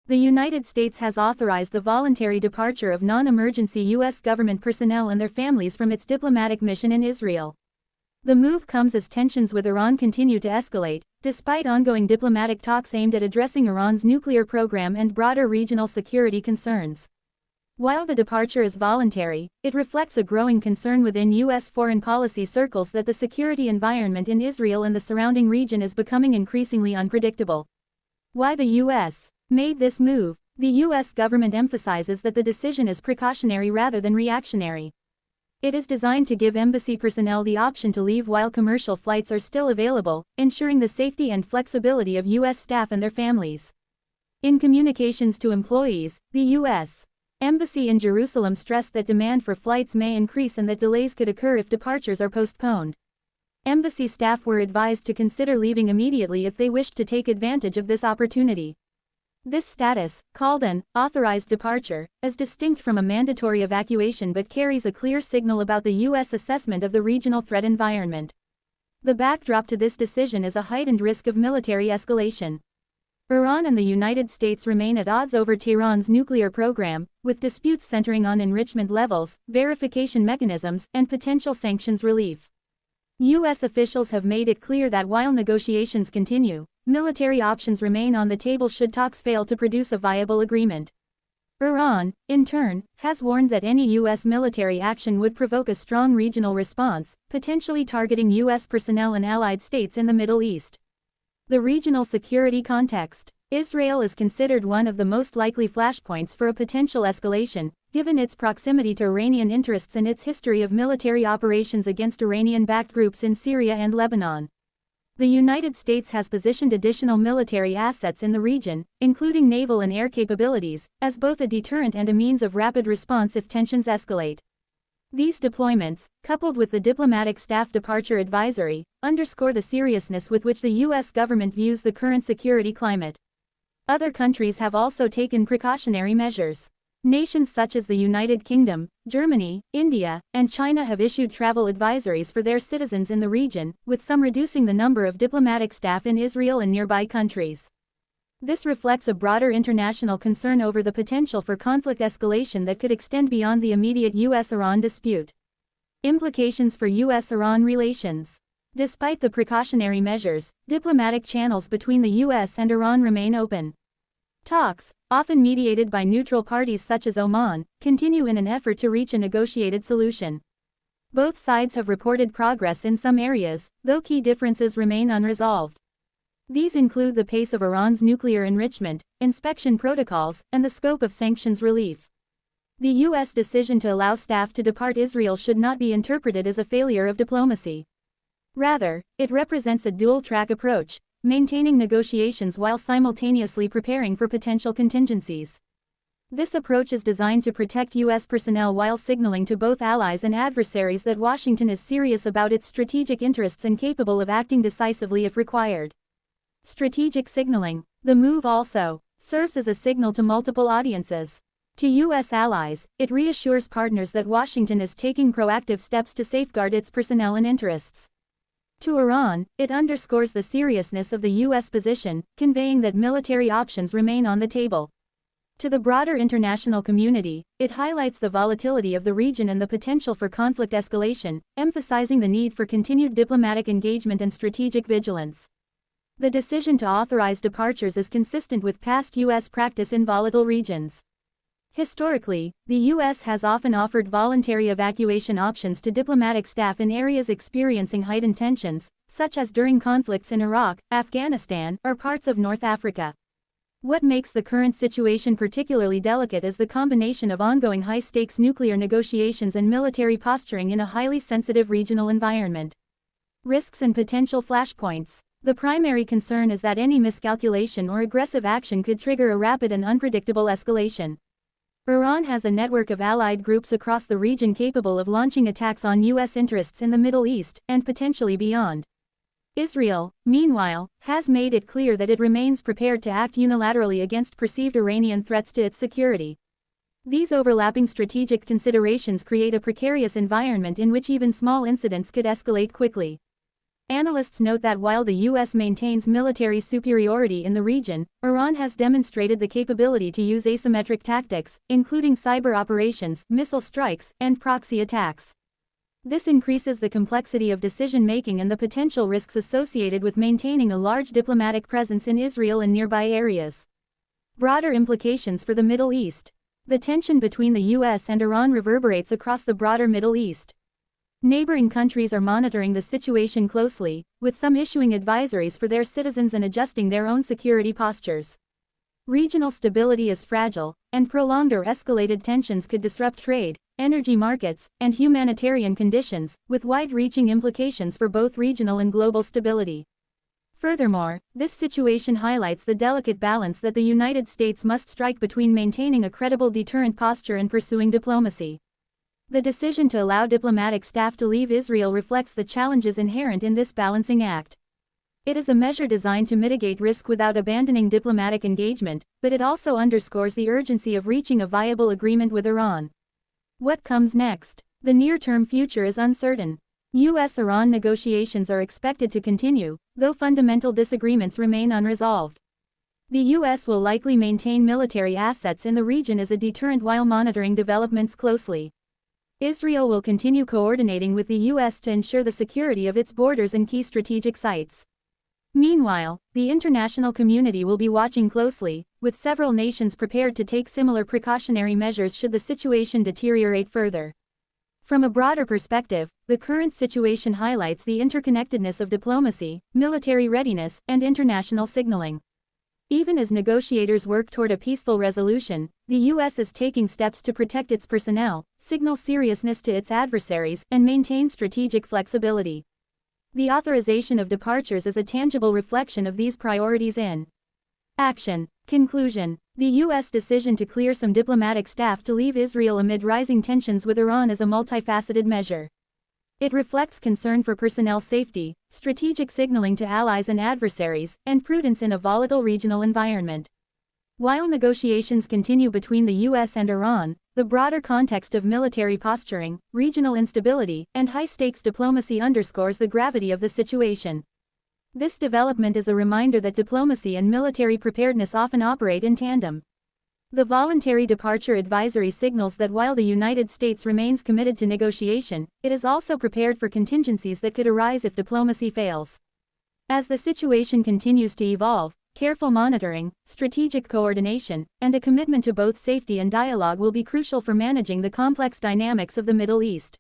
The United States has authorized the voluntary departure of non-emergency U.S. government personnel and their families from its diplomatic mission in Israel. The move comes as tensions with Iran continue to escalate, despite ongoing diplomatic talks aimed at addressing Iran's nuclear program and broader regional security concerns. While the departure is voluntary, it reflects a growing concern within U.S. foreign policy circles that the security environment in Israel and the surrounding region is becoming increasingly unpredictable. Why the U.S. made this move? The U.S. government emphasizes that the decision is precautionary rather than reactionary. It is designed to give embassy personnel the option to leave while commercial flights are still available, ensuring the safety and flexibility of U.S. staff and their families. In communications to employees, the U.S. Embassy in Jerusalem stressed that demand for flights may increase and that delays could occur if departures are postponed. Embassy staff were advised to consider leaving immediately if they wished to take advantage of this opportunity. This status, called an authorized departure, is distinct from a mandatory evacuation but carries a clear signal about the U.S. assessment of the regional threat environment. The backdrop to this decision is a heightened risk of military escalation. Iran and the United States remain at odds over Tehran's nuclear program, with disputes centering on enrichment levels, verification mechanisms, and potential sanctions relief. U.S. officials have made it clear that while negotiations continue, military options remain on the table should talks fail to produce a viable agreement. Iran, in turn, has warned that any U.S. military action would provoke a strong regional response, potentially targeting U.S. personnel and allied states in the Middle East. The regional security context. Israel is considered one of the most likely flashpoints for a potential escalation, given its proximity to Iranian interests and its history of military operations against Iranian-backed groups in Syria and Lebanon. The United States has positioned additional military assets in the region, including naval and air capabilities, as both a deterrent and a means of rapid response if tensions escalate. These deployments, coupled with the diplomatic staff departure advisory, underscore the seriousness with which the U.S. government views the current security climate. Other countries have also taken precautionary measures. Nations such as the United Kingdom, Germany, India, and China have issued travel advisories for their citizens in the region, with some reducing the number of diplomatic staff in Israel and nearby countries. This reflects a broader international concern over the potential for conflict escalation that could extend beyond the immediate U.S.-Iran dispute. Implications for U.S.-Iran relations. Despite the precautionary measures, diplomatic channels between the U.S. and Iran remain open. Talks, often mediated by neutral parties such as Oman, continue in an effort to reach a negotiated solution. Both sides have reported progress in some areas, though key differences remain unresolved. These include the pace of Iran's nuclear enrichment, inspection protocols, and the scope of sanctions relief. The U.S. decision to allow staff to depart Israel should not be interpreted as a failure of diplomacy. Rather, it represents a dual-track approach, maintaining negotiations while simultaneously preparing for potential contingencies. This approach is designed to protect U.S. personnel while signaling to both allies and adversaries that Washington is serious about its strategic interests and capable of acting decisively if required. Strategic signaling. The move also serves as a signal to multiple audiences. To U.S. allies, it reassures partners that Washington is taking proactive steps to safeguard its personnel and interests. To Iran, it underscores the seriousness of the U.S. position, conveying that military options remain on the table. To the broader international community, it highlights the volatility of the region and the potential for conflict escalation, emphasizing the need for continued diplomatic engagement and strategic vigilance. The decision to authorize departures is consistent with past U.S. practice in volatile regions. Historically, the U.S. has often offered voluntary evacuation options to diplomatic staff in areas experiencing heightened tensions, such as during conflicts in Iraq, Afghanistan, or parts of North Africa. What makes the current situation particularly delicate is the combination of ongoing high-stakes nuclear negotiations and military posturing in a highly sensitive regional environment. Risks and potential flashpoints. The primary concern is that any miscalculation or aggressive action could trigger a rapid and unpredictable escalation. Iran has a network of allied groups across the region capable of launching attacks on U.S. interests in the Middle East, and potentially beyond. Israel, meanwhile, has made it clear that it remains prepared to act unilaterally against perceived Iranian threats to its security. These overlapping strategic considerations create a precarious environment in which even small incidents could escalate quickly. Analysts note that while the U.S. maintains military superiority in the region, Iran has demonstrated the capability to use asymmetric tactics, including cyber operations, missile strikes, and proxy attacks. This increases the complexity of decision-making and the potential risks associated with maintaining a large diplomatic presence in Israel and nearby areas. Broader implications for the Middle East. The tension between the U.S. and Iran reverberates across the broader Middle East. Neighboring countries are monitoring the situation closely, with some issuing advisories for their citizens and adjusting their own security postures. Regional stability is fragile, and prolonged or escalated tensions could disrupt trade, energy markets, and humanitarian conditions, with wide-reaching implications for both regional and global stability. Furthermore, this situation highlights the delicate balance that the United States must strike between maintaining a credible deterrent posture and pursuing diplomacy. The decision to allow diplomatic staff to leave Israel reflects the challenges inherent in this balancing act. It is a measure designed to mitigate risk without abandoning diplomatic engagement, but it also underscores the urgency of reaching a viable agreement with Iran. What comes next? The near-term future is uncertain. U.S.-Iran negotiations are expected to continue, though fundamental disagreements remain unresolved. The U.S. will likely maintain military assets in the region as a deterrent while monitoring developments closely. Israel will continue coordinating with the U.S. to ensure the security of its borders and key strategic sites. Meanwhile, the international community will be watching closely, with several nations prepared to take similar precautionary measures should the situation deteriorate further. From a broader perspective, the current situation highlights the interconnectedness of diplomacy, military readiness, and international signaling. Even as negotiators work toward a peaceful resolution, the U.S. is taking steps to protect its personnel, signal seriousness to its adversaries, and maintain strategic flexibility. The authorization of departures is a tangible reflection of these priorities in action. Conclusion. The U.S. decision to clear some diplomatic staff to leave Israel amid rising tensions with Iran is a multifaceted measure. It reflects concern for personnel safety, strategic signaling to allies and adversaries, and prudence in a volatile regional environment. While negotiations continue between the U.S. and Iran, the broader context of military posturing, regional instability, and high-stakes diplomacy underscores the gravity of the situation. This development is a reminder that diplomacy and military preparedness often operate in tandem. The voluntary departure advisory signals that while the United States remains committed to negotiation, it is also prepared for contingencies that could arise if diplomacy fails. As the situation continues to evolve, careful monitoring, strategic coordination, and a commitment to both safety and dialogue will be crucial for managing the complex dynamics of the Middle East.